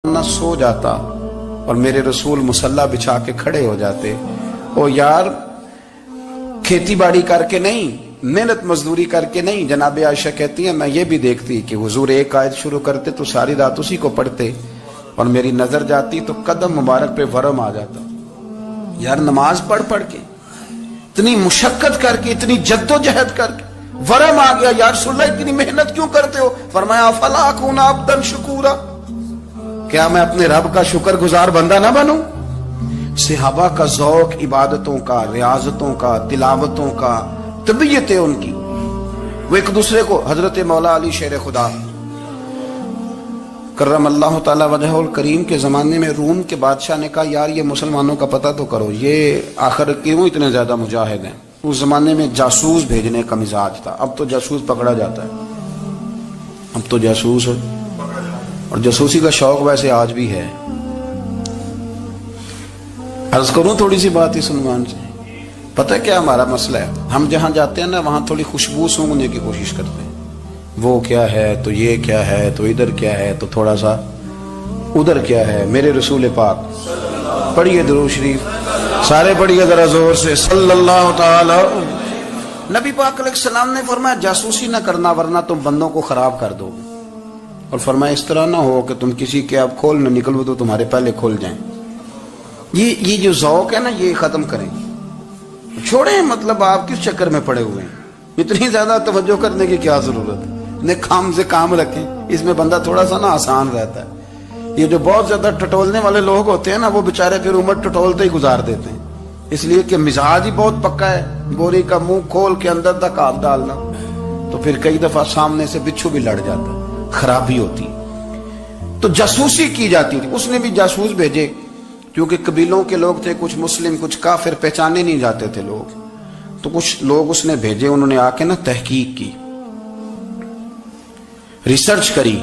نہ سو جاتا اور میرے رسول مصلی بچھا کے کھڑے ہو جاتے. او یار کھیتی باڑی کر کے نہیں، محنت مزدوری کر کے نہیں. جناب عائشہ کہتی ہیں میں یہ بھی دیکھتی کہ حضور ایک آیت شروع کرتے تو ساری رات اسی کو پڑھتے، اور میری نظر جاتی تو قدم مبارک پہ ورم آ جاتا. یار نماز پڑھ پڑھ کے اتنی مشقت کر کے اتنی جد و جہد کر کے ورم آ گیا. یا رسول اللہ اتنی محنت کیوں کرتے ہو؟ فرمایا افلا اکون عبدا شکورا، کیا میں اپنے رب کا شکر گزار بندہ نہ بنوں؟ صحابہ کا ذوق عبادتوں کا، ریاضتوں کا، تلاوتوں کا، طبیعتیں ان کی، وہ ایک دوسرے کو. حضرت مولا علی شیر خدا کرم اللہ تعالی وجہہ الکریم کے زمانے میں روم کے بادشاہ نے کہا یار یہ مسلمانوں کا پتہ تو کرو، یہ آخر کیوں اتنے زیادہ مجاہد ہیں. اس زمانے میں جاسوس بھیجنے کا مزاج تھا، اب تو جاسوس پکڑا جاتا ہے، اب تو جاسوس، اور جاسوسی کا شوق ویسے آج بھی ہے. عرض کروں تھوڑی سی بات اس عنوان سے. پتہ کیا ہمارا مسئلہ ہے؟ ہم جہاں جاتے ہیں نا وہاں تھوڑی خوشبو سونگنے کی کوشش کرتے ہیں. وہ کیا ہے تو یہ کیا ہے تو ادھر کیا ہے تو تھوڑا سا ادھر کیا ہے. میرے رسول پاک پڑھیے درود شریف، سارے پڑھیے ذرا زور سے صلی اللہ تعالی. نبی پاک علیہ السلام نے فرمایا جاسوسی نہ کرنا ورنہ تم بندوں کو خراب کر دو. اور فرمایا اس طرح نہ ہو کہ تم کسی کے آپ کھول نہ نکلو تو تمہارے پہلے کھول جائیں. یہ جو ذوق ہے نا یہ ختم کریں، چھوڑیں. مطلب آپ کس چکر میں پڑے ہوئے ہیں؟ اتنی زیادہ توجہ کرنے کی کیا ضرورت ہے؟ کام سے کام رکھیں، اس میں بندہ تھوڑا سا نا آسان رہتا ہے. یہ جو بہت زیادہ ٹٹولنے والے لوگ ہوتے ہیں نا وہ بےچارے پھر عمر ٹٹولتے ہی گزار دیتے ہیں، اس لیے کہ مزاج ہی بہت پکا ہے. بوری کا منہ کھول کے اندر تک ہاتھ ڈالنا تو پھر کئی دفعہ سامنے سے بچھو بھی لڑ جاتا، خرابی ہوتی. تو جاسوسی کی جاتی تھی. اس نے بھی جاسوس بھیجے کیونکہ قبیلوں کے لوگ تھے، کچھ مسلم کچھ کافر، پہچانے نہیں جاتے تھے لوگ. تو کچھ لوگ اس نے بھیجے، انہوں نے آ کے نا تحقیق کی، ریسرچ کری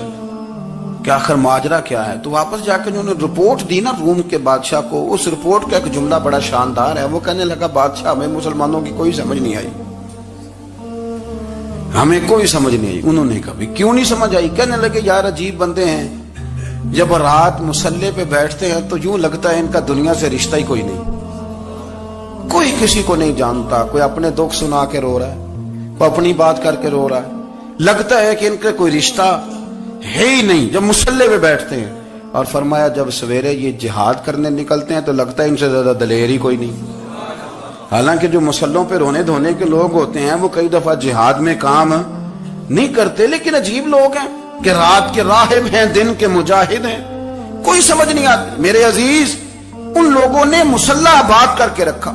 کہ آخر ماجرا کیا ہے. تو واپس جا کے انہوں نے رپورٹ دی نا روم کے بادشاہ کو. اس رپورٹ کا ایک جملہ بڑا شاندار ہے. وہ کہنے لگا بادشاہ ہمیں مسلمانوں کی کوئی سمجھ نہیں آئی، ہمیں کوئی سمجھ نہیں آئی. انہوں نے کہا کیوں نہیں سمجھ آئی؟ کہنے لگے یار عجیب بندے ہیں، جب رات مصلی پہ بیٹھتے ہیں تو یوں لگتا ہے ان کا دنیا سے رشتہ ہی کوئی نہیں، کوئی کسی کو نہیں جانتا. کوئی اپنے دکھ سنا کے رو رہا ہے، کوئی اپنی بات کر کے رو رہا ہے. لگتا ہے کہ ان کا کوئی رشتہ ہے ہی نہیں جب مصلی پہ بیٹھتے ہیں. اور فرمایا جب سویرے یہ جہاد کرنے نکلتے ہیں تو لگتا ہے ان سے زیادہ دلیر ہی کوئی نہیں. حالانکہ جو مسلوں پہ رونے دھونے کے لوگ ہوتے ہیں وہ کئی دفعہ جہاد میں کام نہیں کرتے، لیکن عجیب لوگ ہیں کہ رات کے راہب ہیں، دن کے مجاہد ہیں، کوئی سمجھ نہیں آتی. میرے عزیز ان لوگوں نے مصلی آباد کر کے رکھا،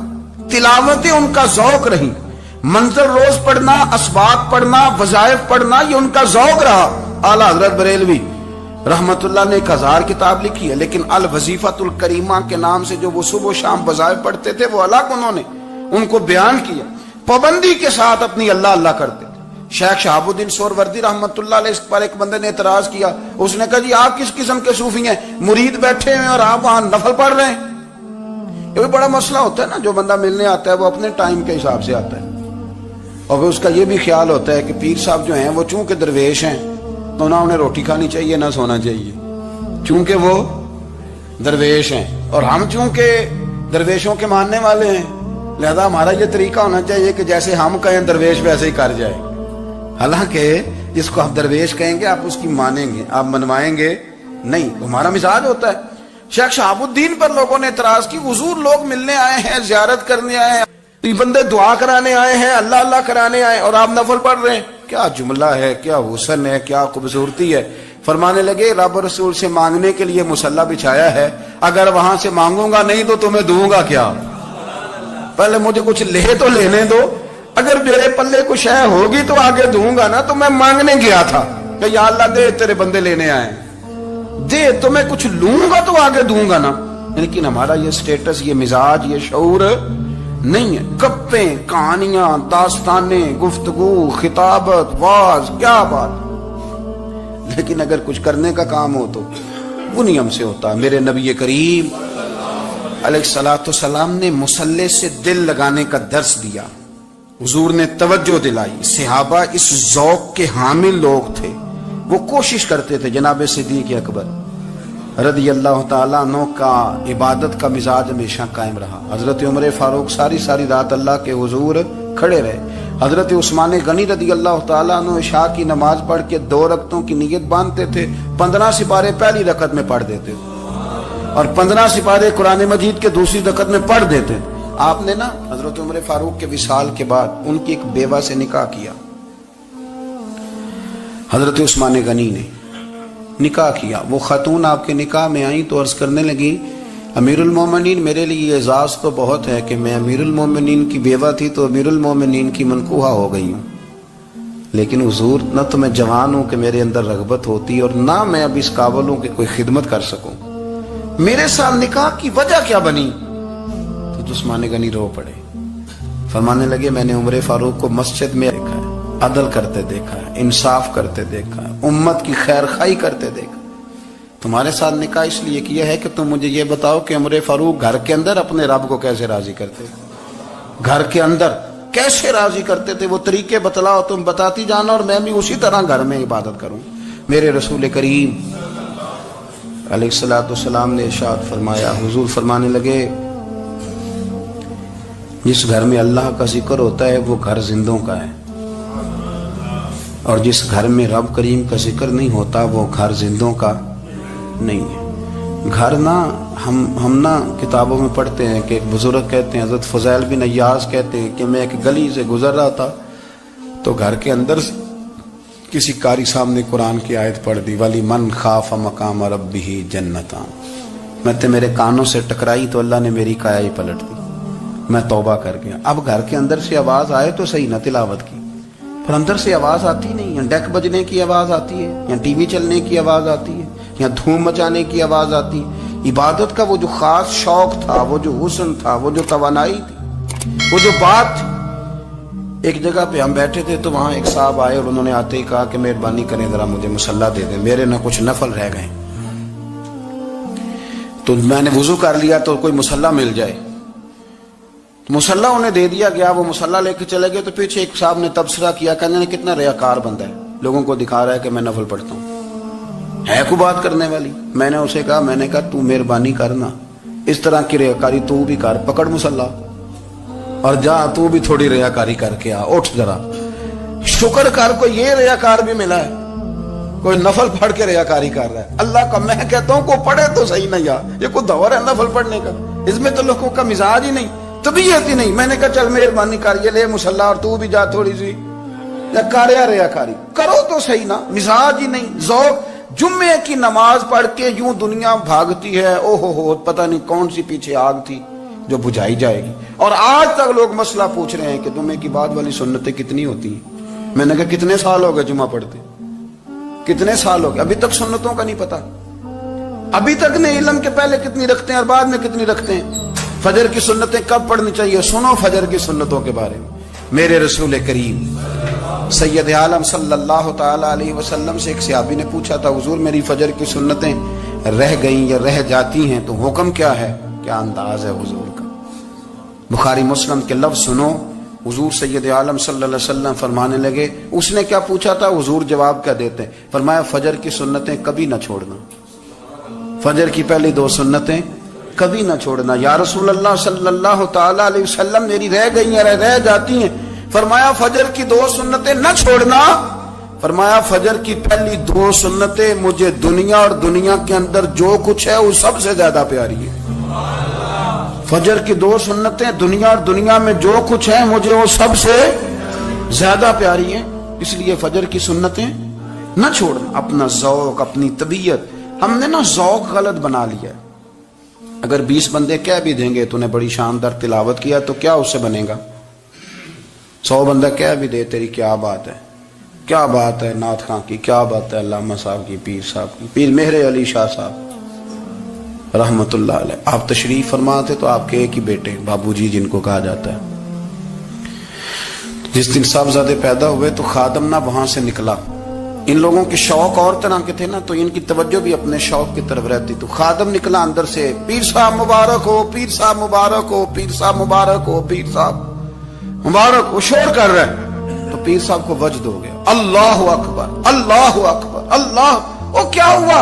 تلاوتیں ان کا ذوق رہی، منظر روز پڑھنا، اسباق پڑھنا، وظائف پڑھنا، یہ ان کا ذوق رہا. اعلیٰ حضرت بریلوی رحمت اللہ نے 1000 کتاب لکھی ہے، لیکن الوظیفۃ الکریمہ کے نام سے جو وہ صبح و شام وظائف پڑھتے تھے وہ الگ انہوں نے ان کو بیان کیا. پابندی کے ساتھ اپنی اللہ اللہ کرتے تھے. شیخ شہاب الدین سہروردی رحمت اللہ علیہ اس پر ایک بندے نے اعتراض کیا. اس نے کہا جی آپ کس قسم کے صوفی ہیں، مرید بیٹھے ہیں اور آپ وہاں نفل پڑھ رہے ہیں؟ یہ بھی بڑا مسئلہ ہوتا ہے نا. جو بندہ ملنے آتا ہے وہ اپنے ٹائم کے حساب سے آتا ہے، اور پھر اس کا یہ بھی خیال ہوتا ہے کہ پیر صاحب جو ہیں وہ چونکہ درویش ہیں تو نہ انہیں روٹی کھانی چاہیے نہ سونا چاہیے، چونکہ وہ درویش ہیں، اور ہم چونکہ درویشوں کے ماننے والے ہیں لہذا ہمارا یہ طریقہ ہونا چاہیے کہ جیسے ہم کہیں درویش ویسے ہی کر جائے. حالانکہ جس کو آپ درویش کہیں گے آپ اس کی مانیں گے، آپ منوائیں گے نہیں، ہمارا مزاج ہوتا ہے. شیخ شہاب الدین پر لوگوں نے اعتراض کی، حضور لوگ ملنے آئے ہیں، زیارت کرنے آئے ہیں، یہ بندے دعا کرانے آئے ہیں، اللہ اللہ کرانے آئے اور آپ نفل پڑھ رہے ہیں. کیا جملہ ہے، کیا حسن ہے، کیا خوبصورتی ہے. فرمانے لگے رب رسول سے مانگنے کے لیے مصلی بچھایا ہے، اگر وہاں سے مانگوں گا نہیں تو تمہیں دوں گا کیا؟ پہلے مجھے کچھ لے تو لینے دو، اگر میرے پلے کچھ ہے ہوگی تو آگے دوں گا نا. تو میں مانگنے گیا تھا کہ یا اللہ دے تیرے بندے لینے آئے، دے تو میں کچھ لوں گا تو آگے دوں گا نا. لیکن ہمارا یہ سٹیٹس، یہ مزاج، یہ شعور نہیں ہے. گپیں، کہانیاں، داستانیں، گفتگو، خطابت، واز، کیا بات. لیکن اگر کچھ کرنے کا کام ہو تو وہ نہیں ہم سے ہوتا. میرے نبی کریم علیہ الصلوۃ والسلام نے مصلی سے دل لگانے کا درس دیا، حضور نے توجہ دلائی. صحابہ اس ذوق کے حامل لوگ تھے، وہ کوشش کرتے تھے. جناب صدیق اکبر رضی اللہ تعالیٰ عنہ کا عبادت کا مزاج ہمیشہ قائم رہا۔ حضرت عمر فاروق ساری رات اللہ کے حضور کھڑے رہے۔ حضرت عثمان غنی رضی اللہ تعالیٰ عنہ عشاء کی نماز پڑھ کے 2 رکعتوں کی نیت باندھتے تھے، 15 سپارے پہلی رکعت میں پڑھ دیتے تھے اور 15 سپارے قرآن مجید کے دوسری رکعت میں پڑھ دیتے تھے۔ آپ نے نا حضرت عمر فاروق کے وصال کے بعد ان کی ایک بیوہ سے نکاح کیا، حضرت عثمان غنی نے نکاح کیا۔ وہ خاتون آپ کے نکاح میں آئیں تو عرض کرنے لگی امیر المومنین میرے لیے اعزاز تو بہت ہے کہ میں امیر المومنین کی بیوہ تھی تو امیر المومنین کی منکوحہ ہو گئی ہوں، لیکن حضور نہ تو میں جوان ہوں کہ میرے اندر رغبت ہوتی اور نہ میں اب اس قابل ہوں کہ کوئی خدمت کر سکوں، میرے ساتھ نکاح کی وجہ کیا بنی؟ تو عثمان غنی رو پڑے، فرمانے لگے میں نے عمر فاروق کو مسجد میں دیکھا ہے، عدل کرتے دیکھا ہے، انصاف کرتے دیکھا ہے، امت کی خیر خواہی کرتے دیکھا، تمہارے ساتھ نکاح اس لیے کیا ہے کہ تم مجھے یہ بتاؤ کہ عمر فاروق گھر کے اندر اپنے رب کو کیسے راضی کرتے، گھر کے اندر کیسے راضی کرتے تھے، وہ طریقے بتلاؤ، تم بتاتی جانا اور میں بھی اسی طرح گھر میں عبادت کروں۔ میرے رسول کریم علیہ السلام نے ارشاد فرمایا، حضور فرمانے لگے جس گھر میں اللہ کا ذکر ہوتا ہے وہ گھر زندوں کا ہے، اور جس گھر میں رب کریم کا ذکر نہیں ہوتا وہ گھر زندوں کا نہیں ہے۔ گھر نا ہم نا کتابوں میں پڑھتے ہیں کہ ایک بزرگ کہتے ہیں، حضرت فضیل بن ایاز کہتے ہیں کہ میں ایک گلی سے گزر رہا تھا تو گھر کے اندر کسی قاری صاحب نے قرآن کی آیت پڑھ دی، ولی من خاف مقام ربہ جنتان، میں تے میرے کانوں سے ٹکرائی تو اللہ نے میری کایا ہی پلٹ دی، میں توبہ کر گیا۔ اب گھر کے اندر سے آواز آئے تو صحیح نہ تلاوت کی، پر اندر سے آواز آتی نہیں ہے، ڈیک بجنے کی آواز آتی ہے یا ٹی وی چلنے کی آواز آتی ہے یا دھوم مچانے کی آواز آتی ہے۔ عبادت کا وہ جو خاص شوق تھا، وہ جو حسن تھا، وہ جو توانائی تھی، وہ جو بات تھی۔ ایک جگہ پہ ہم بیٹھے تھے تو وہاں ایک صاحب آئے اور انہوں نے آتے ہی کہا کہ مہربانی کریں ذرا مجھے مصلی دے دیں، میرے نہ کچھ نفل رہ گئے۔ تو میں نے وضو کر لیا تو کوئی مصلی مل جائے، مصلی انہیں دے دیا گیا، وہ مصلی لے کے چلے گئے تو پیچھے ایک صاحب نے تبصرہ کیا، کہنے کتنا ریاکار بندہ ہے، لوگوں کو دکھا رہا ہے کہ میں نفل پڑھتا ہوں، ہے کوئی بات کرنے والی؟ میں نے اسے کہا، میں نے کہا تو مہربانی کرنا اس طرح کی ریاکاری تو بھی کر، پکڑ مصلی اور جا تو بھی تھوڑی ریاکاری کر کے آ، اٹھ ذرا شکر کر، کوئی یہ ریاکار بھی ملا ہے، کوئی نفل پڑھ کے ریاکاری کر رہا ہے۔ اللہ کا میں کہتا ہوں کو پڑھے تو صحیح نہیں، یہ کوئی دور ہے نفل پڑھنے کا؟ اس میں تو لوگوں کا مزاج ہی نہیں، طبیعت ہی نہیں۔ میں نے کہا چل مہربانی کر یہ لے مصلی اور تو بھی جا تھوڑی سی ریاکاری کرو تو صحیح نا، مزاج ہی نہیں، ذوق۔ جمعے کی نماز پڑھ کے یوں دنیا بھاگتی ہے، او ہو پتہ نہیں کون سی پیچھے آگ تھی جو بجھائی جائے گی، اور آج تک لوگ مسئلہ پوچھ رہے ہیں کہ جمعے کی بعد والی سنتیں کتنی ہوتی ہیں۔ میں نے کہا کتنے سال ہو گئے جمعہ پڑھتے، کتنے سال ہو گئے، ابھی تک سنتوں کا نہیں پتا، ابھی تک نے علم کے پہلے کتنی رکھتے ہیں اور بعد میں کتنی رکھتے ہیں۔ فجر کی سنتیں کب پڑھنی چاہیے، سنو فجر کی سنتوں کے بارے میں۔ میرے رسول کریم سید عالم صلی اللہ تعالی علیہ وسلم سے ایک صحابی نے پوچھا تھا، حضور میری فجر کی سنتیں رہ گئیں یا رہ جاتی ہیں تو حکم کیا ہے؟ کیا انداز ہے حضور کا؟ بخاری مسلم کے لفظ سنو، حضور سید عالم صلی اللہ علیہ وسلم فرمانے لگے، اس نے کیا پوچھا تھا، حضور جواب کیا دیتے؟ فرمایا فجر کی سنتیں کبھی نہ چھوڑنا، فجر کی پہلی 2 سنتیں کبھی نہ چھوڑنا۔ یا رسول اللہ صلی اللہ تعالی علیہ وسلم میری رہ گئی ہیں، رہ جاتی ہیں۔ فرمایا فجر کی 2 سنتیں نہ چھوڑنا، فرمایا فجر کی پہلی 2 سنتیں مجھے دنیا اور دنیا کے اندر جو کچھ ہے وہ سب سے زیادہ پیاری ہے۔ فجر کی 2 سنتیں دنیا اور دنیا میں جو کچھ ہے مجھے وہ سب سے زیادہ پیاری ہیں، اس لیے فجر کی سنتیں نہ چھوڑنا۔ اپنا ذوق، اپنی طبیعت، ہم نے نا ذوق غلط بنا لیا ہے۔ اگر 20 بندے کہہ بھی دیں گے تو نے بڑی شاندار تلاوت کیا تو کیا اس سے بنے گا؟ 100 بندہ کہہ بھی دے تیری کیا بات ہے، کیا بات ہے نعت خاں کی، کیا بات ہے علامہ صاحب کی، پیر صاحب کی، پیر مہر علی شاہ صاحب رحمت اللہ علیہ۔ آپ تشریف فرما تھے تو آپ کے ایک ہی بیٹے بابو جی جن کو کہا جاتا ہے، جس دن صاحبزادے پیدا ہوئے تو خادم نہ وہاں سے نکلا، ان لوگوں کے شوق اور طرح کے تھے نا تو ان کی توجہ بھی اپنے شوق کی طرف رہتی، تو خادم نکلا اندر سے، پیر صاحب مبارک ہو، پیر صاحب مبارک ہو، پیر صاحب مبارک ہو، پیر صاحب مبارک، وہ شور کر رہے ہیں تو پیر صاحب کو وجد ہو گیا، اللہ اکبر اللہ اکبر اللہ، وہ کیا ہوا؟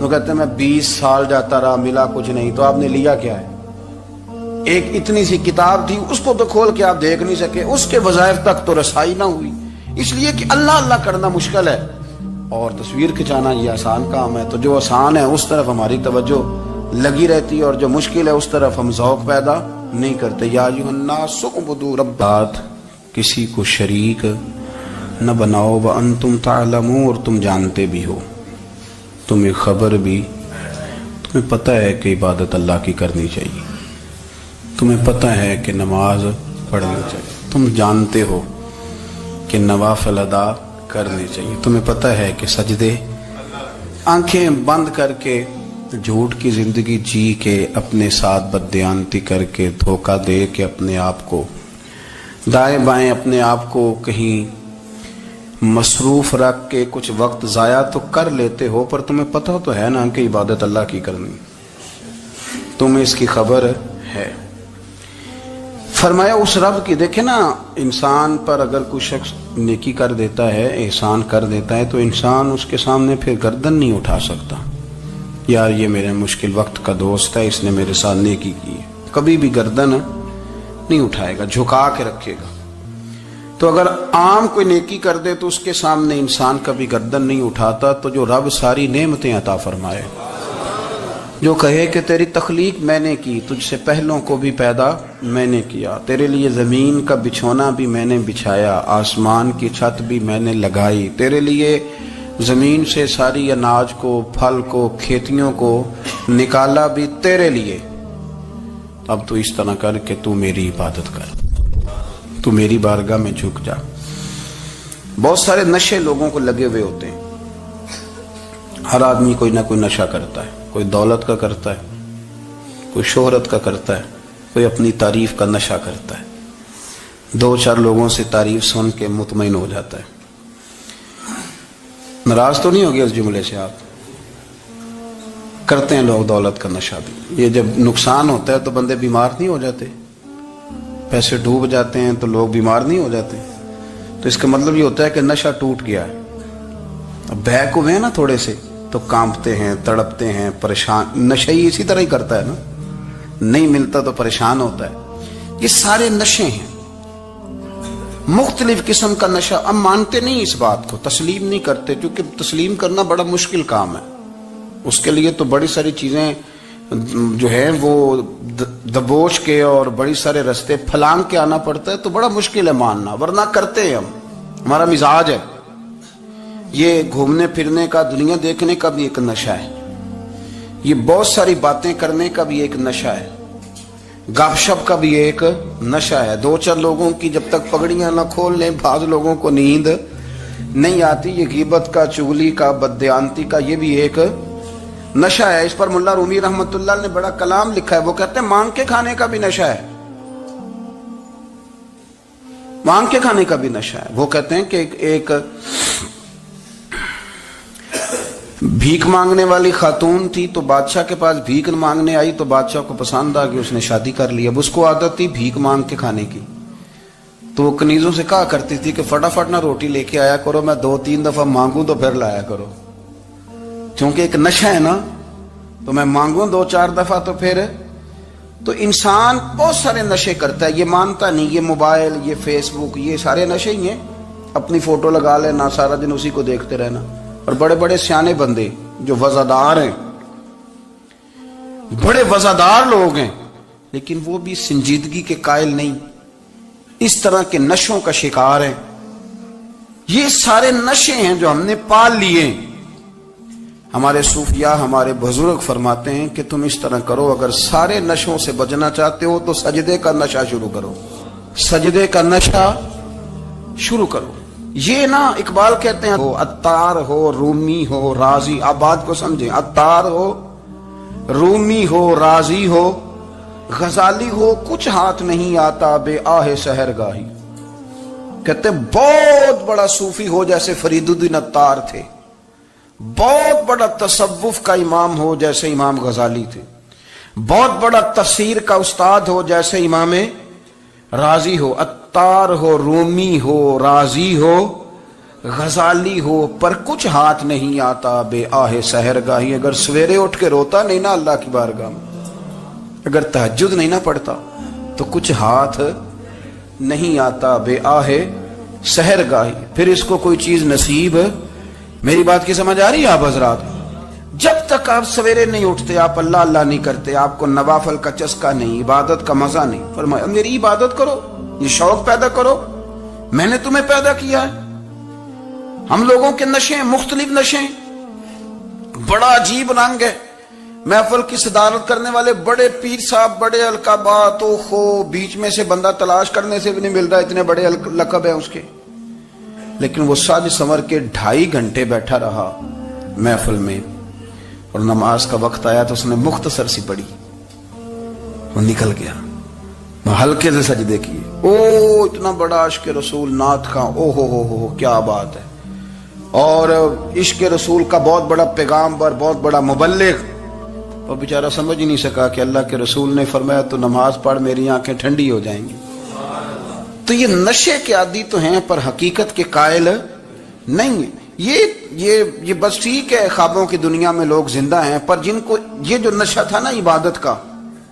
وہ کہتے ہیں میں 20 سال جاتا رہا ملا کچھ نہیں. تو آپ نے لیا کیا ہے؟ ایک اتنی سی کتاب تھی, اس کو تو کھول کے آپ دیکھ نہیں سکے, اس کے وظائف تک تو رسائی نہ ہوئی, اس لیے کہ اللہ اللہ کرنا مشکل ہے اور تصویر کھچانا یہ آسان کام ہے. تو جو آسان ہے اس طرف ہماری توجہ لگی رہتی ہے اور جو مشکل ہے اس طرف ہم ذوق پیدا نہیں کرتے. یا ایھا الناس اعبدوا ربکم, کسی کو شریک نہ بناؤ, وانتم تعلمون, اور تم جانتے بھی ہو, تمہیں خبر بھی, تمہیں پتہ ہے کہ عبادت اللہ کی کرنی چاہیے, تمہیں پتہ ہے کہ نماز پڑھنی چاہیے, تم جانتے ہو کہ نوافل ادا کرنے چاہیے, تمہیں پتہ ہے کہ سجدے آنکھیں بند کر کے جھوٹ کی زندگی جی کے اپنے ساتھ بددیانتی کر کے دھوکہ دے کے اپنے آپ کو دائیں بائیں اپنے آپ کو کہیں مصروف رکھ کے کچھ وقت ضائع تو کر لیتے ہو, پر تمہیں پتہ تو ہے نا کہ عبادت اللہ کی کرنی, تمہیں اس کی خبر ہے. فرمایا اس رب کی, دیکھیں نا انسان پر اگر کوئی شخص نیکی کر دیتا ہے, احسان کر دیتا ہے, تو انسان اس کے سامنے پھر گردن نہیں اٹھا سکتا, یار یہ میرے مشکل وقت کا دوست ہے, اس نے میرے ساتھ نیکی کی ہے, کبھی بھی گردن نہیں اٹھائے گا, جھکا کے رکھے گا. تو اگر عام کوئی نیکی کر دے تو اس کے سامنے انسان کبھی گردن نہیں اٹھاتا, تو جو رب ساری نعمتیں عطا فرمائے, جو کہے کہ تیری تخلیق میں نے کی, تجھ سے پہلوں کو بھی پیدا میں نے کیا, تیرے لیے زمین کا بچھونا بھی میں نے بچھایا, آسمان کی چھت بھی میں نے لگائی, تیرے لیے زمین سے ساری اناج کو, پھل کو, کھیتیوں کو نکالا بھی تیرے لیے, اب تو اس طرح کر کہ تو میری عبادت کر, تو میری بارگاہ میں جھک جا. بہت سارے نشے لوگوں کو لگے ہوئے ہوتے ہیں, ہر آدمی کوئی نہ کوئی نشہ کرتا ہے, کوئی دولت کا کرتا ہے, کوئی شہرت کا کرتا ہے, کوئی اپنی تعریف کا نشہ کرتا ہے, 2-4 لوگوں سے تعریف سن کے مطمئن ہو جاتا ہے. ناراض تو نہیں ہو گیا اس جملے سے آپ؟ کرتے ہیں لوگ دولت کا نشہ بھی. یہ جب نقصان ہوتا ہے تو بندے بیمار نہیں ہو جاتے, پیسے ڈوب جاتے ہیں تو لوگ بیمار نہیں ہو جاتے, تو اس کا مطلب یہ ہوتا ہے کہ نشہ ٹوٹ گیا ہے. اب بہک ہوئے ہیں نا تھوڑے سے تو کانپتے ہیں, تڑپتے ہیں, پریشان. نشہ ہی اسی طرح ہی کرتا ہے نا, نہیں ملتا تو پریشان ہوتا ہے. یہ سارے نشے ہیں, مختلف قسم کا نشہ. ہم مانتے نہیں اس بات کو, تسلیم نہیں کرتے, کیونکہ تسلیم کرنا بڑا مشکل کام ہے. اس کے لیے تو بڑی ساری چیزیں جو ہیں وہ دبوچ کے اور بڑی سارے رستے پھلانگ کے آنا پڑتا ہے, تو بڑا مشکل ہے ماننا, ورنہ کرتے ہیں ہم, ہمارا مزاج ہے. یہ گھومنے پھرنے کا, دنیا دیکھنے کا بھی ایک نشہ ہے, یہ بہت ساری باتیں کرنے کا بھی ایک نشہ ہے, گپ شپ کا بھی ایک نشہ ہے. 2-4 لوگوں کی جب تک پگڑیاں نہ کھول لیں, بعض لوگوں کو نیند نہیں آتی. یہ غیبت کا, چغلی کا, بددیانتی کا, یہ بھی ایک نشہ ہے. اس پر ملا رومی رحمت اللہ نے بڑا کلام لکھا ہے. وہ کہتے ہیں مانگ کے کھانے کا بھی نشہ ہے, مانگ کے کھانے کا بھی نشہ ہے. وہ کہتے ہیں کہ ایک بھیک مانگنے والی خاتون تھی, تو بادشاہ کے پاس بھیک مانگنے آئی, تو بادشاہ کو پسند آ گئی, اس نے شادی کر لی. اب اس کو عادت تھی بھیک مانگ کے کھانے کی, تو وہ کنیزوں سے کہا کرتی تھی کہ فٹافٹ نہ روٹی لے کے آیا کرو, میں 2-3 دفعہ مانگوں تو پھر لایا کرو, چونکہ ایک نشہ ہے نا, تو میں مانگوں 2-4 دفعہ تو پھر. تو انسان بہت سارے نشے کرتا ہے, یہ مانتا نہیں. یہ موبائل, یہ فیس بک, یہ سارے نشے ہی ہیں. اپنی فوٹو لگا لینا, سارا دن اسی کو دیکھتے رہنا. اور بڑے بڑے سیانے بندے جو وزادار ہیں, بڑے وزادار لوگ ہیں, لیکن وہ بھی سنجیدگی کے قائل نہیں, اس طرح کے نشوں کا شکار ہیں. یہ سارے نشے ہیں جو ہم نے پال لیے. ہمارے صوفیاء, ہمارے بزرگ فرماتے ہیں کہ تم اس طرح کرو, اگر سارے نشوں سے بچنا چاہتے ہو تو سجدے کا نشہ شروع کرو, سجدے کا نشہ شروع کرو. یہ نا اقبال کہتے ہیں, عطار ہو, رومی ہو, رازی, آپ بات کو سمجھیں, عطار ہو, رومی ہو, رازی ہو, غزالی ہو, کچھ ہاتھ نہیں آتا بے آہ سحر گاہی. کہتے بہت بڑا صوفی ہو جیسے فرید الدین عطار تھے, بہت بڑا تصوف کا امام ہو جیسے امام غزالی تھے, بہت بڑا تفسیر کا استاد ہو جیسے امام رازی ہو. عطار ہو, رومی ہو, رازی ہو, غزالی ہو پر کچھ ہاتھ نہیں آتا بے آہ سحر گاہی. اگر سویرے اٹھ کے روتا نہیں نا اللہ کی بارگاہ میں, اگر تہجد نہیں نہ پڑھتا تو کچھ ہاتھ نہیں آتا بے آہ سحر گاہی. پھر اس کو کوئی چیز نصیب. میری بات کی سمجھ آ رہی ہے آپ حضرات؟ جب تک آپ سویرے نہیں اٹھتے, آپ اللہ اللہ نہیں کرتے, آپ کو نوافل کا چسکا نہیں, عبادت کا مزہ نہیں, فرمایا میری عبادت کرو, یہ شوق پیدا کرو, میں نے تمہیں پیدا کیا ہے. ہم لوگوں کے نشے مختلف نشے, بڑا عجیب رنگ ہے. محفل کی صدارت کرنے والے بڑے پیر صاحب, بڑے القابات, بیچ میں سے بندہ تلاش کرنے سے بھی نہیں مل رہا, اتنے بڑے لقب ہیں اس کے. لیکن وہ سج سنور کے 2.5 گھنٹے بیٹھا رہا محفل میں, اور نماز کا وقت آیا تو اس نے مختصر سی پڑھی, وہ نکل گیا. ہلکے سے سجدے کیے. اتنا بڑا عشق رسول نعت کا, ہو کیا بات ہے. اور عشق رسول کا بہت بڑا پیغامبر, بہت بڑا مبلغ, اور بیچارہ سمجھ ہی نہیں سکا کہ اللہ کے رسول نے فرمایا تو نماز پڑھ میری آنکھیں ٹھنڈی ہو جائیں گی. تو یہ نشے کے عادی تو ہیں پر حقیقت کے قائل نہیں ہیں. یہ بس ٹھیک ہے, خوابوں کی دنیا میں لوگ زندہ ہیں, پر جن کو یہ جو نشہ تھا نا عبادت کا,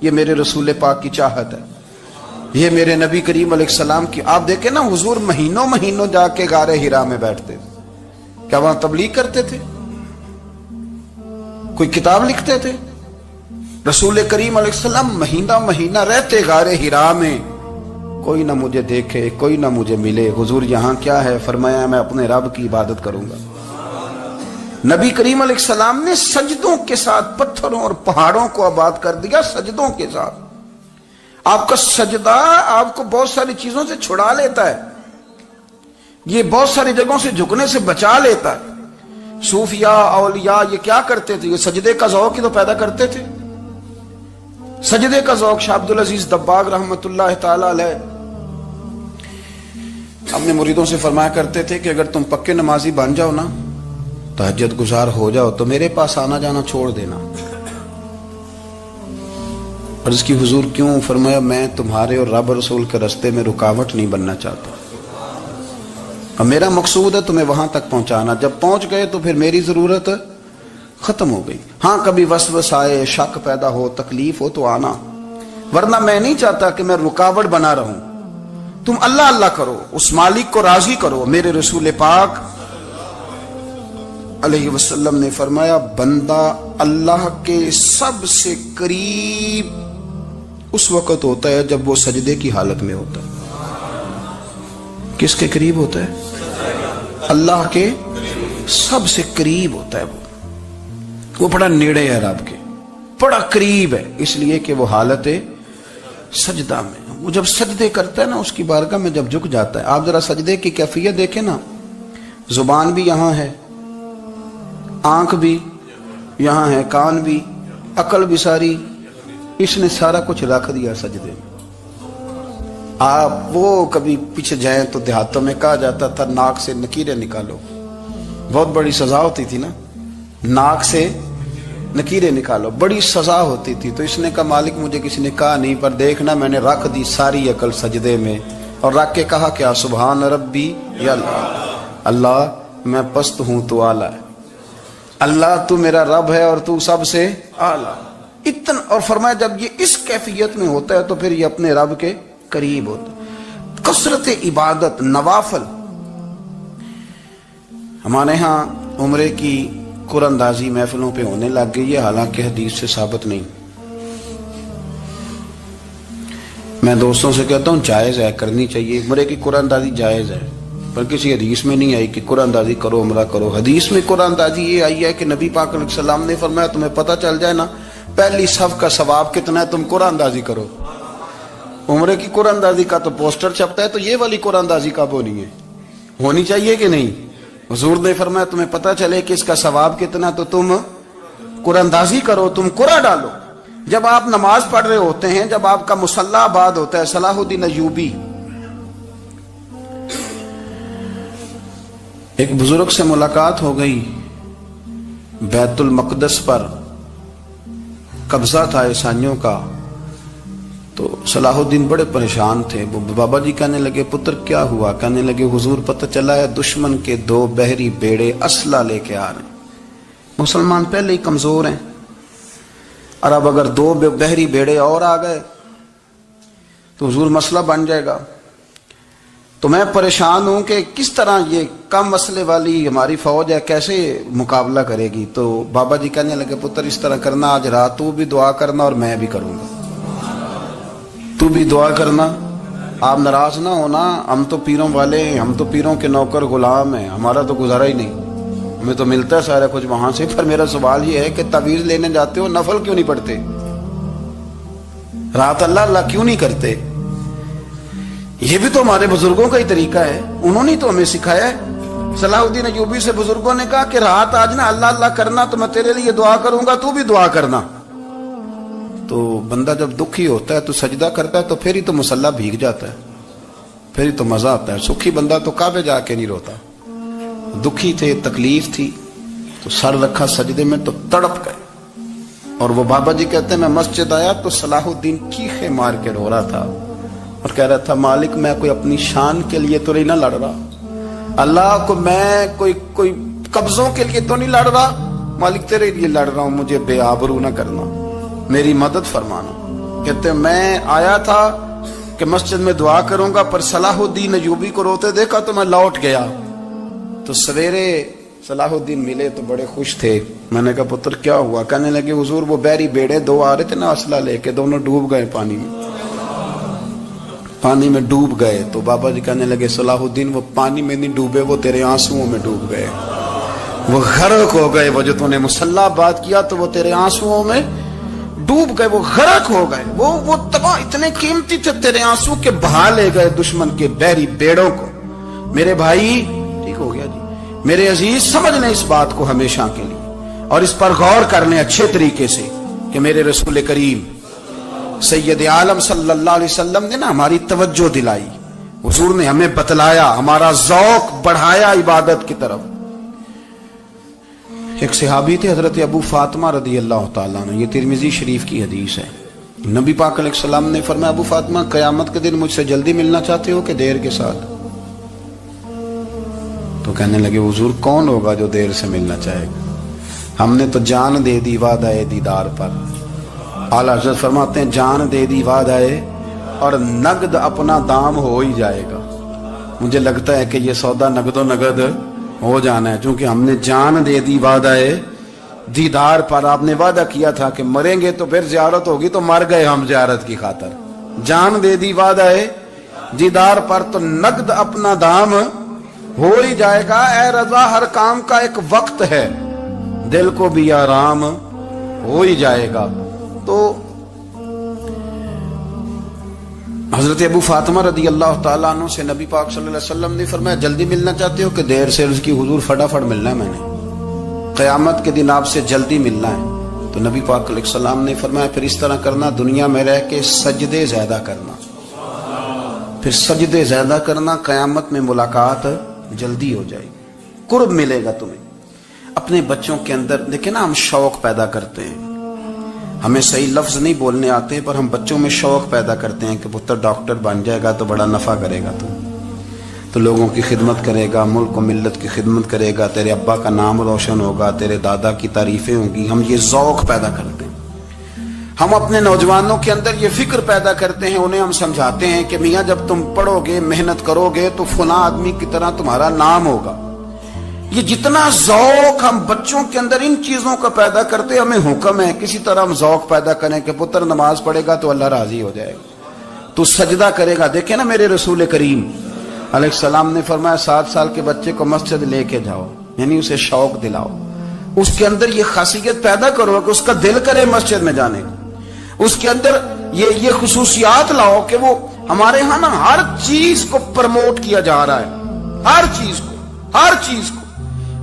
یہ میرے رسول پاک کی چاہت ہے, یہ میرے نبی کریم علیہ السلام کی. آپ دیکھیں نا حضور مہینوں جا کے غار حرا میں بیٹھتے تھے. کیا وہاں تبلیغ کرتے تھے؟ کوئی کتاب لکھتے تھے؟ رسول کریم علیہ السلام مہینہ رہتے غار حرا میں. کوئی نہ مجھے دیکھے, کوئی نہ مجھے ملے. حضور یہاں کیا ہے؟ فرمایا میں اپنے رب کی عبادت کروں گا. نبی کریم علیہ السلام نے سجدوں کے ساتھ پتھروں اور پہاڑوں کو آباد کر دیا, سجدوں کے ساتھ. آپ کا سجدہ آپ کو بہت ساری چیزوں سے چھڑا لیتا ہے, یہ بہت ساری جگہوں سے جھکنے سے بچا لیتا ہے. صوفیاء اولیاء یہ کیا کرتے تھے؟ یہ سجدے کا ذوق ہی تو پیدا کرتے تھے. سجدے کا ذوق. شاہ عبدالعزیز دباغ رحمت اللہ تعالی علیہ اپنے مریدوں سے فرمایا کرتے تھے کہ اگر تم پکے نمازی بن جاؤ نا, تہجد گزار ہو جاؤ, تو میرے پاس آنا جانا چھوڑ دینا. اور اس کی حضور کیوں؟ فرمایا میں تمہارے اور رب رسول کے رستے میں رکاوٹ نہیں بننا چاہتا, اور میرا مقصود ہے تمہیں وہاں تک پہنچانا. جب پہنچ گئے تو پھر میری ضرورت ختم ہو گئی. ہاں کبھی وسوس آئے, شک پیدا ہو, تکلیف ہو تو آنا, ورنہ میں نہیں چاہتا کہ میں رکاوٹ بنا رہوں. تم اللہ اللہ کرو, اس مالک کو راضی کرو. میرے رسول پاک علیہ وسلم نے فرمایا بندہ اللہ کے سب سے قریب اس وقت ہوتا ہے جب وہ سجدے کی حالت میں ہوتا ہے. کس کے قریب ہوتا ہے؟ اللہ کے سب سے قریب ہوتا ہے. وہ بڑا نیڑے ہے رب کے, بڑا قریب ہے, اس لیے کہ وہ حالت سجدہ میں. وہ جب سجدے کرتا ہے نا, اس کی بارگاہ میں جب جھک جاتا ہے. آپ ذرا سجدے کی کیفیت دیکھیں نا, زبان بھی یہاں ہے, آنکھ بھی یہاں ہے, کان بھی, عقل بھی ساری, اس نے سارا کچھ رکھ دیا سجدے میں. آپ وہ کبھی پیچھے جائیں تو دیہاتوں میں کہا جاتا تھا ناک سے نکیریں نکالو, بہت بڑی سزا ہوتی تھی نا, ناک سے نکیریں نکالو, بڑی سزا ہوتی تھی. تو اس نے کہا مالک مجھے کسی نے کہا نہیں, پر دیکھنا میں نے رکھ دی ساری عقل سجدے میں, اور رکھ کے کہا کیا سبحان ربی یا اللہ میں پست ہوں تو اعلیٰ ہے, اللہ تو میرا رب ہے اور تو سب سے اعلیٰ. اتنا. اور فرمایا جب یہ اس کیفیت میں ہوتا ہے تو پھر یہ اپنے رب کے قریب ہوتا ہے. کثرت عبادت, نوافل. ہمارے ہاں عمرے کی قرآن اندازی محفلوں پہ ہونے لگ گئی ہے, حالانکہ حدیث سے ثابت نہیں. میں دوستوں سے کہتا ہوں جائز ہے, کرنی چاہیے, عمرے کی قرآن اندازی جائز ہے, پر کسی حدیث میں نہیں آئی کہ قرآن اندازی کرو عمرہ کرو. حدیث میں قرآن اندازی یہ آئی ہے کہ نبی پاک علیہ السلام نے فرمایا تمہیں پتہ چل جائے نا پہلی صف کا ثواب کتنا ہے, تم قرآن اندازی کرو. عمرے کی قرآن اندازی کا تو پوسٹر چھپتا ہے, تو یہ والی قرآن اندازی کب ہونی ہے؟ ہونی چاہیے کہ نہیں؟ حضور نے فرمایا تمہیں پتہ چلے کہ اس کا ثواب کتنا, تو تم قرآن اندازی کرو, تم قرآن ڈالو. جب آپ نماز پڑھ رہے ہوتے ہیں, جب آپ کا مصلی آباد ہوتا ہے, صلاح الدین ایوبی ایک بزرگ سے ملاقات ہو گئی, بیت المقدس پر قبضہ تھا عیسائیوں کا, تو صلاح الدین بڑے پریشان تھے. وہ بابا جی کہنے لگے پتر کیا ہوا؟ کہنے لگے حضور پتہ چلا ہے دشمن کے 2 بحری بیڑے اسلحہ لے کے آ رہے ہیں. مسلمان پہلے ہی کمزور ہیں اور اب اگر 2 بحری بیڑے اور آ گئے تو حضور مسئلہ بن جائے گا. تو میں پریشان ہوں کہ کس طرح یہ کم مسئلے والی ہماری فوج ہے کیسے مقابلہ کرے گی. تو بابا جی کہنے لگے پتر اس طرح کرنا آج رات تو بھی دعا کرنا اور میں بھی کروں گا. تو بھی دعا کرنا. آپ ناراض نہ ہونا، ہم تو پیروں والے ہیں، ہم تو پیروں کے نوکر غلام ہیں، ہمارا تو گزارا ہی نہیں، ہمیں تو ملتا ہے سارا کچھ وہاں سے. پر میرا سوال یہ ہے کہ تعویذ لینے جاتے ہو نفل کیوں نہیں پڑھتے؟ رات اللہ اللہ کیوں نہیں کرتے؟ یہ بھی تو ہمارے بزرگوں کا ہی طریقہ ہے، انہوں نے تو ہمیں سکھایا ہے. صلاح الدین ایوبی سے بزرگوں نے کہا کہ رات آج نا اللہ اللہ کرنا تو میں تیرے لیے دعا کروں گا، تو بھی دعا کرنا. تو بندہ جب دکھی ہوتا ہے تو سجدہ کرتا ہے تو پھر ہی تو مصلی بھیگ جاتا ہے، پھر ہی تو مزہ آتا ہے. سکھی بندہ تو کعبے جا کے نہیں روتا. دکھی تھے، تکلیف تھی تو سر رکھا سجدے میں تو تڑپ گئے. اور وہ بابا جی کہتے ہیں میں مسجد آیا تو صلاح الدین چیخے مار کے رو رہا تھا اور کہہ رہا تھا مالک میں کوئی اپنی شان کے لیے تو نہیں نہ لڑ رہا، اللہ کو میں کوئی قبضوں کے لیے تو نہیں لڑ رہا، مالک تیرے لیے لڑ رہا ہوں، مجھے بے آبرو نہ کرنا، میری مدد فرمانا. کہتے ہیں میں آیا تھا کہ مسجد میں دعا کروں گا، پر صلاح الدین ایوبی کو روتے دیکھا تو میں لوٹ گیا. تو سویرے صلاح الدین ملے تو بڑے خوش تھے. میں نے کہا پتر کیا ہوا؟ کہنے لگے حضور وہ بحری بیڑے 2 آ رہے تھے نا اسلحہ لے کے، دونوں ڈوب گئے پانی میں ڈوب گئے. تو بابا جی کہنے لگے صلاح الدین وہ پانی میں نہیں ڈوبے، وہ تیرے آنسوؤں میں ڈوب گئے، وہ غرق ہو گئے. وہ جو تو نے مصلی بات کیا تو وہ تیرے آنسوؤں میں ڈوب گئے، وہ غرق ہو گئے، وہ تباہ اتنے قیمتی تھے تیرے آنسو کے بہا لے گئے دشمن کے بحری بیڑوں کو. میرے بھائی ٹھیک ہو گیا جی، میرے عزیز سمجھ لیں اس بات کو ہمیشہ کے لیے اور اس پر غور کر لیں اچھے طریقے سے کہ میرے رسول کریم سید عالم صلی اللہ علیہ وسلم نے نا ہماری توجہ دلائی، حضور نے ہمیں بتلایا، ہمارا ذوق بڑھایا عبادت کی طرف. ایک صحابی تھے حضرت ابو فاطمہ رضی اللہ تعالیٰ عنہ، یہ ترمذی شریف کی حدیث ہے. نبی پاک علیہ السلام نے فرمایا ابو فاطمہ قیامت کے دن مجھ سے جلدی ملنا چاہتے ہو کہ دیر کے ساتھ؟ تو کہنے لگے حضور کون ہوگا جو دیر سے ملنا چاہے گا، ہم نے تو جان دے دی وعدہ دیدار پر. اعلیٰ حضرت فرماتے ہیں جان دے دی وعدہ اور نقد اپنا دام ہو ہی جائے گا. مجھے لگتا ہے کہ یہ سودا نقد و نقد ہو جانا ہے، چونکہ ہم نے جان دے دی وعدہ دیدار پر. آپ نے وعدہ کیا تھا کہ مریں گے تو پھر زیارت ہوگی، تو مر گئے ہم زیارت کی خاطر. جان دے دی وعدہ دیدار پر تو نقد اپنا دام ہو ہی جائے گا. اے رضا ہر کام کا ایک وقت ہے، دل کو بھی آرام ہو ہی جائے گا. تو حضرت ابو فاطمہ رضی اللہ تعالیٰ عنہ سے نبی پاک صلی اللہ علیہ وسلم نے فرمایا جلدی ملنا چاہتے ہو کہ دیر سے؟ اس کی حضور فٹافٹ ملنا ہے، میں نے قیامت کے دن آپ سے جلدی ملنا ہے. تو نبی پاک علیہ السلام نے فرمایا پھر اس طرح کرنا، دنیا میں رہ کے سجدے زیادہ کرنا، پھر سجدے زیادہ کرنا، قیامت میں ملاقات جلدی ہو جائے گی، قرب ملے گا تمہیں. اپنے بچوں کے اندر دیکھیں نا ہم شوق پیدا کرتے ہیں، ہمیں صحیح لفظ نہیں بولنے آتے پر ہم بچوں میں شوق پیدا کرتے ہیں کہ پتر ڈاکٹر بن جائے گا تو بڑا نفع کرے گا، تو لوگوں کی خدمت کرے گا، ملک و ملت کی خدمت کرے گا، تیرے ابا کا نام روشن ہوگا، تیرے دادا کی تعریفیں ہوں گی. ہم یہ ذوق پیدا کرتے ہیں. ہم اپنے نوجوانوں کے اندر یہ فکر پیدا کرتے ہیں، انہیں ہم سمجھاتے ہیں کہ میاں جب تم پڑھو گے محنت کرو گے تو فلاں آدمی کی طرح تمہارا نام ہوگا. یہ جتنا ذوق ہم بچوں کے اندر ان چیزوں کا پیدا کرتے، ہمیں حکم ہے کسی طرح ہم ذوق پیدا کریں کہ پتر نماز پڑھے گا تو اللہ راضی ہو جائے گا، تو سجدہ کرے گا. دیکھیں نا میرے رسول کریم علیہ السلام نے فرمایا 7 سال کے بچے کو مسجد لے کے جاؤ، یعنی اسے شوق دلاؤ، اس کے اندر یہ خاصیت پیدا کرو کہ اس کا دل کرے مسجد میں جانے کا، اس کے اندر یہ خصوصیات لاؤ کہ وہ ہمارے ہاں نا ہر چیز کو پروموٹ کیا جا رہا ہے، ہر چیز کو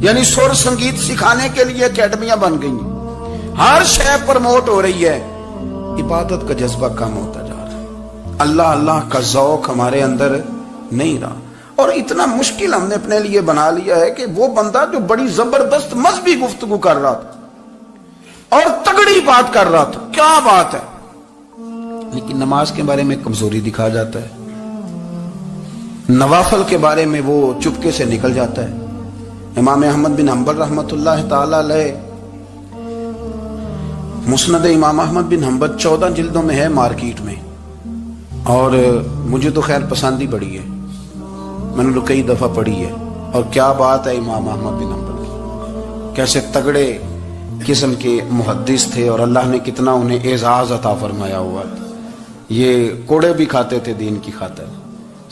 یعنی سر سنگیت سکھانے کے لیے اکیڈمیاں بن گئی ہیں، ہر شے پروموٹ ہو رہی ہے. عبادت کا جذبہ کم ہوتا جا رہا ہے، اللہ اللہ کا ذوق ہمارے اندر نہیں رہا. اور اتنا مشکل ہم نے اپنے لیے بنا لیا ہے کہ وہ بندہ جو بڑی زبردست مذہبی گفتگو کر رہا تھا اور تگڑی بات کر رہا تھا، کیا بات ہے، لیکن نماز کے بارے میں کمزوری دکھا جاتا ہے، نوافل کے بارے میں وہ چپکے سے نکل جاتا ہے۔ امام احمد بن حنبل رحمۃ اللہ تعالی علیہ، مسند امام احمد بن حنبل 14 جلدوں میں ہے مارکیٹ میں، اور مجھے تو خیر پسند ہی بڑی ہے، میں نے تو کئی دفعہ پڑھی ہے۔ اور کیا بات ہے امام احمد بن حنبل کی، کیسے تگڑے قسم کے محدث تھے، اور اللہ نے کتنا انہیں اعزاز عطا فرمایا ہوا تھا۔ یہ کوڑے بھی کھاتے تھے دین کی خاطر،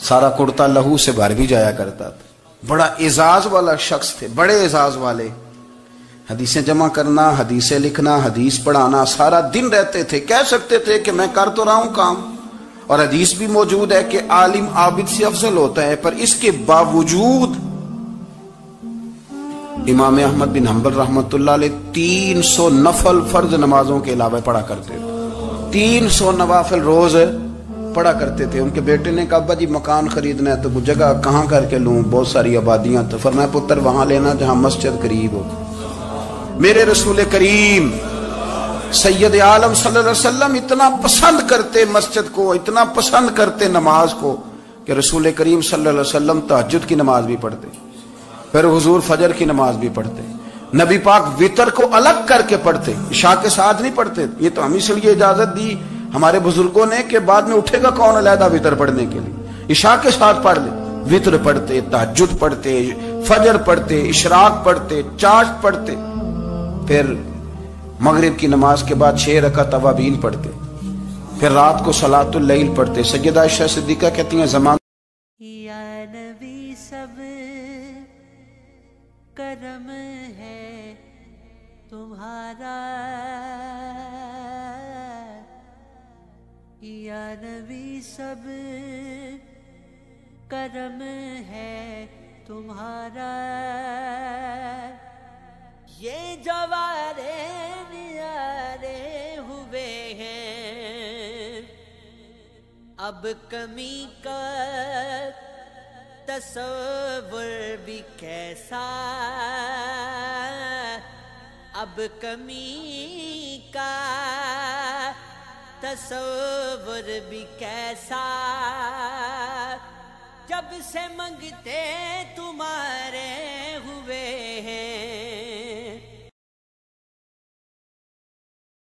سارا کرتا لہو سے بھر بھی جایا کرتا تھا، بڑا اعزاز والا شخص تھے، بڑے اعزاز والے۔ حدیثیں جمع کرنا، حدیثیں لکھنا، حدیث پڑھانا، سارا دن رہتے تھے۔ کہہ سکتے تھے کہ میں کر تو رہا ہوں کام، اور حدیث بھی موجود ہے کہ عالم عابد سے افضل ہوتا ہے، پر اس کے باوجود امام احمد بن حنبل رحمۃ اللہ علیہ 300 نفل فرض نمازوں کے علاوہ پڑھا کرتے تھے، 300 نوافل روز پڑھا کرتے تھے۔ ان کے بیٹے نے کہا ابا جی مکان خریدنا ہے تو وہ جگہ کہاں کر کے لوں، بہت ساری آبادیاں، تو فرمایا پتر وہاں لینا جہاں مسجد قریب ہو۔ میرے رسول کریم سید عالم صلی اللہ علیہ وسلم اتنا پسند کرتے مسجد کو، اتنا پسند کرتے نماز کو، کہ رسول کریم صلی اللہ علیہ وسلم تہجد کی نماز بھی پڑھتے، پھر حضور فجر کی نماز بھی پڑھتے، نبی پاک وتر کو الگ کر کے پڑھتے، عشاء کے ساتھ نہیں پڑھتے۔ یہ تو ہم اس لیے اجازت دی ہمارے بزرگوں نے کہ بعد میں اٹھے گا کون علیحدہ وتر پڑھنے کے لیے، عشاء کے ساتھ پڑھ لے۔ وتر پڑھتے، تہجد پڑھتے، فجر پڑھتے، اشراق پڑھتے، چاشت پڑھتے، پھر مغرب کی نماز کے بعد 6 رکعت اوابین پڑھتے، پھر رات کو صلاۃ اللیل پڑھتے۔ سیدہ عائشہ صدیقہ کہتی ہیں زمان یا نبی سب کرم ہے تمہارا، یا نبی سب کرم ہے تمہارا، یہ جوارے نیارے ہوئے ہیں، اب کمی کا تصور بھی کیسا، اب کمی کا تصور بھی کیسا، جب سے منگتے